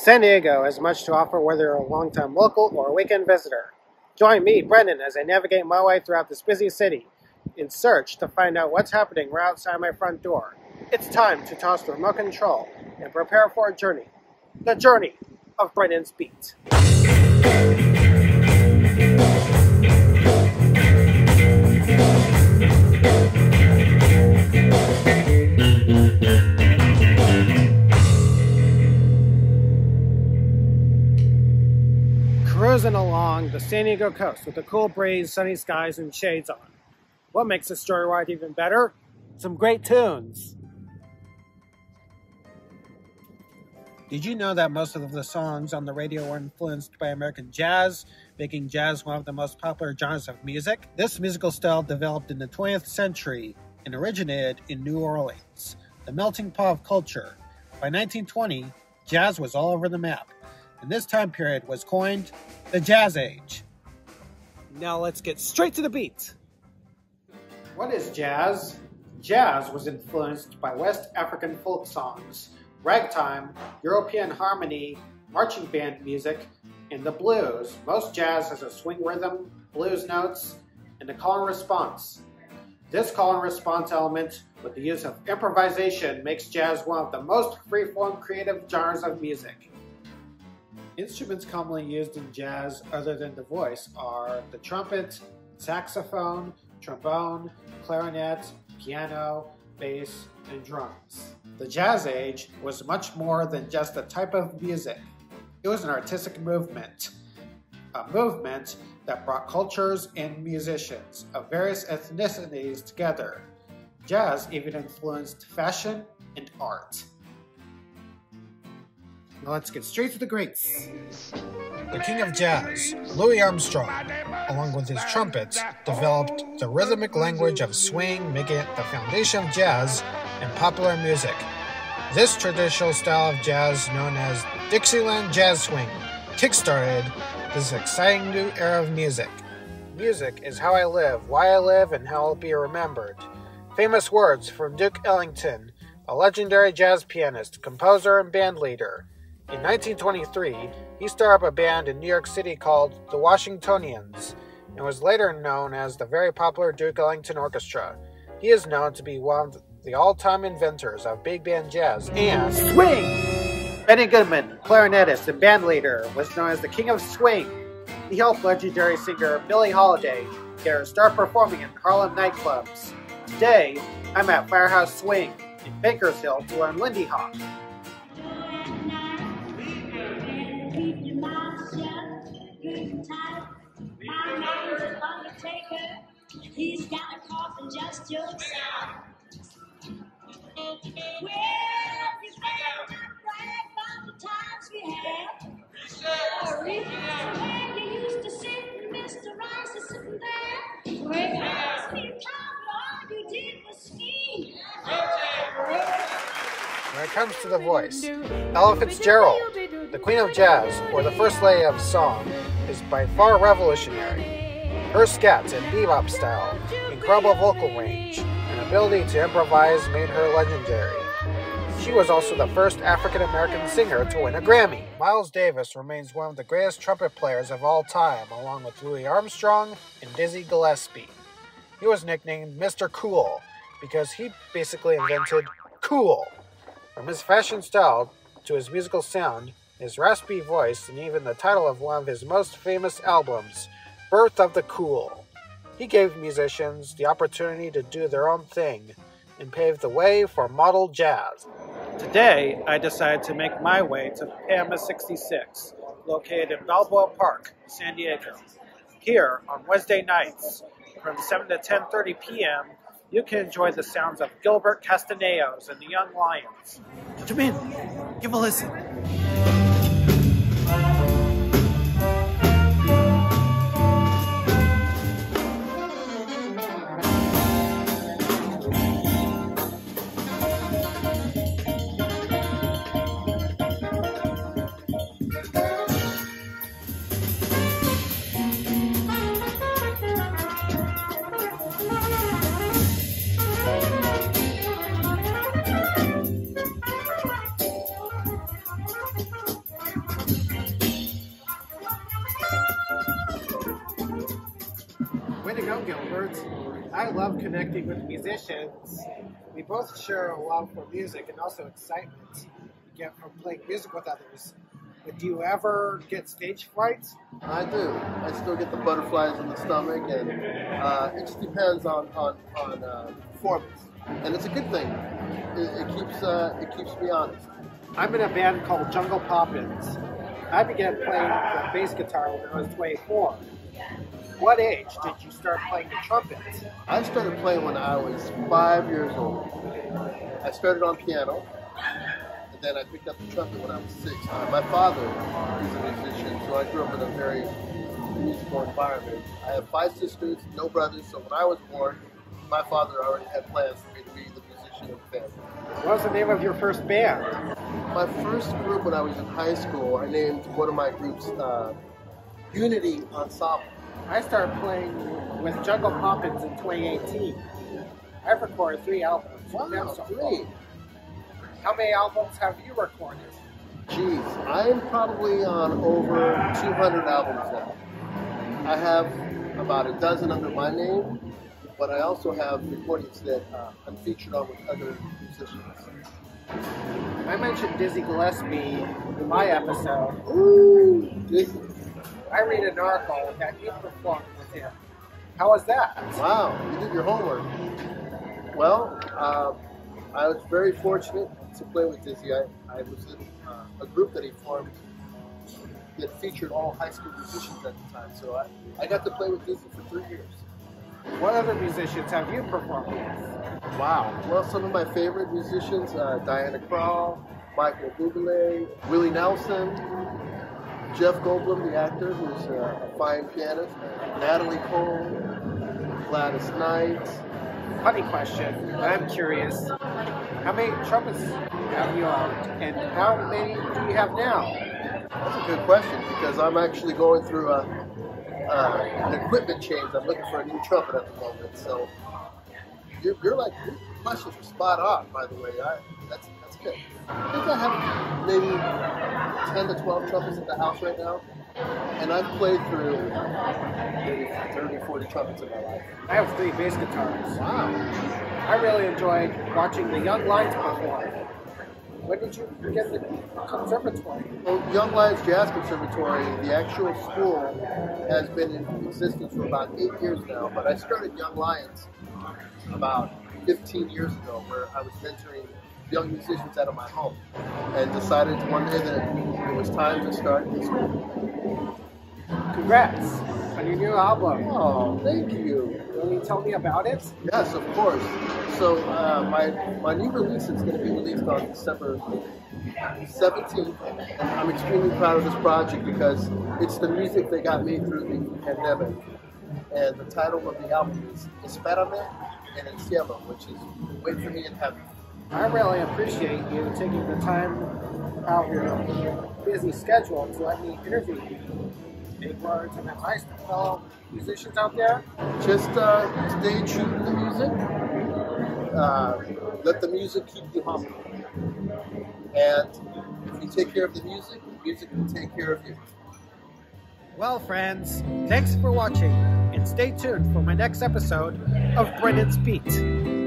San Diego has much to offer whether you're a long-time local or a weekend visitor. Join me, Brendan, as I navigate my way throughout this busy city in search to find out what's happening right outside my front door. It's time to toss the remote control and prepare for a journey. The journey of Brendan's Beat. Cruising along the San Diego coast with a cool breeze, sunny skies, and shades on. What makes this story ride even better? Some great tunes. Did you know that most of the songs on the radio were influenced by American jazz, making jazz one of the most popular genres of music? This musical style developed in the 20th century and originated in New Orleans, the melting pot of culture. By 1920, jazz was all over the map, and this time period was coined the Jazz Age. Now let's get straight to the beat. What is jazz? Jazz was influenced by West African folk songs, ragtime, European harmony, marching band music, and the blues. Most jazz has a swing rhythm, blues notes, and a call and response. This call and response element, with the use of improvisation, makes jazz one of the most free-form creative genres of music. Instruments commonly used in jazz other than the voice are the trumpet, saxophone, trombone, clarinet, piano, bass, and drums. The Jazz Age was much more than just a type of music. It was an artistic movement, a movement that brought cultures and musicians of various ethnicities together. Jazz even influenced fashion and art. Now let's get straight to the greats. The king of jazz, Louis Armstrong, along with his trumpets, developed the rhythmic language of swing, making it the foundation of jazz and popular music. This traditional style of jazz, known as Dixieland Jazz Swing, kickstarted this exciting new era of music. Music is how I live, why I live, and how I'll be remembered. Famous words from Duke Ellington, a legendary jazz pianist, composer, and band leader. In 1923, he started up a band in New York City called the Washingtonians, and was later known as the very popular Duke Ellington Orchestra. He is known to be one of the all-time inventors of big band jazz and swing! Benny Goodman, clarinetist and band leader, was known as the King of Swing. He helped legendary singer Billie Holiday get her start performing in Harlem nightclubs. Today, I'm at Firehouse Swing in Bakersfield to learn Lindy Hop. My name's an undertaker. He's got a coffin just your size. Well, you better not brag about the times we had. Where you used to sit, Mr. Rice is sitting there. Where you asked me to talk, all you did was scheme. When it comes to the voice, Ella Fitzgerald, the Queen of Jazz, or the First Lady of Song, is by far revolutionary. Her scats and bebop style, incredible vocal range, and ability to improvise made her legendary. She was also the first African-American singer to win a Grammy. Miles Davis remains one of the greatest trumpet players of all time, along with Louis Armstrong and Dizzy Gillespie. He was nicknamed Mr. Cool because he basically invented cool. From his fashion style to his musical sound, his raspy voice, and even the title of one of his most famous albums, Birth of the Cool. He gave musicians the opportunity to do their own thing and paved the way for modern jazz. Today, I decided to make my way to Panama 66, located in Balboa Park, San Diego. Here, on Wednesday nights, from 7 to 10:30 p.m., you can enjoy the sounds of Gilbert Castellanos and the Young Lions. Come in, give a listen. Gilbert. I love connecting with musicians. We both share a love for music and also excitement you get from playing music with others. But do you ever get stage fright? I do. I still get the butterflies in the stomach, and it just depends on performance. And it's a good thing. It keeps me honest. I'm in a band called Jungle Poppins. I began playing the bass guitar when I was 24. What age did you start playing the trumpet? I started playing when I was 5 years old. I started on piano, and then I picked up the trumpet when I was 6. My father is a musician, so I grew up in a very musical environment. I have 5 sisters, no brothers, so when I was born, my father already had plans for me to be the musician of the family. What was the name of your first band? My first group when I was in high school, I named one of my groups Unity Ensemble. I started playing with Jungle Poppins in 2018. I've recorded 3 albums. Wow, 3. How many albums have you recorded? Geez, I'm probably on over 200 albums now. I have about a dozen under my name, but I also have recordings that I'm featured on with other musicians. I mentioned Dizzy Gillespie in my episode. Ooh, Dizzy. I read an article that you performed with him. How was that? Wow, you did your homework. Well, I was very fortunate to play with Dizzy. I was in a group that he formed that featured all high school musicians at the time, so I got to play with Dizzy for 3 years. What other musicians have you performed with? Wow. Well, some of my favorite musicians, Crowle, Michael Bublé, Willie Nelson, Jeff Goldblum, the actor, who's a fine pianist, Natalie Cole, Gladys Knight. Funny question, I'm curious. How many trumpets have you owned, and how many do you have now? That's a good question, because I'm actually going through an equipment change. I'm looking for a new trumpet at the moment, so your questions are spot on, by the way. That's good. I think I have maybe 10 to 12 trumpets in the house right now, and I've played through maybe 30, 40 trumpets in my life. I have 3 bass guitars. Wow. I really enjoyed watching the Young Lions perform. When did you get the conservatory? Well, Young Lions Jazz Conservatory, the actual school, has been in existence for about 8 years now, but I started Young Lions about 15 years ago, where I was mentoring young musicians out of my home, and decided one day that it was time to start this school. Congrats on your new album. Oh, thank you. Will you tell me about it? Yes, of course. So my new release is going to be released on December 17th, and I'm extremely proud of this project because it's the music that got me through the pandemic. And the title of the album is Espérame en el cielo, which is Wait for Me in Heaven. I really appreciate you taking the time out of your busy schedule to let me interview you. Big words and advice to fellow musicians out there. Just stay true to the music. Let the music keep you humble. And if you take care of the music will take care of you. Well, friends, thanks for watching, and stay tuned for my next episode of Brennan's Beat.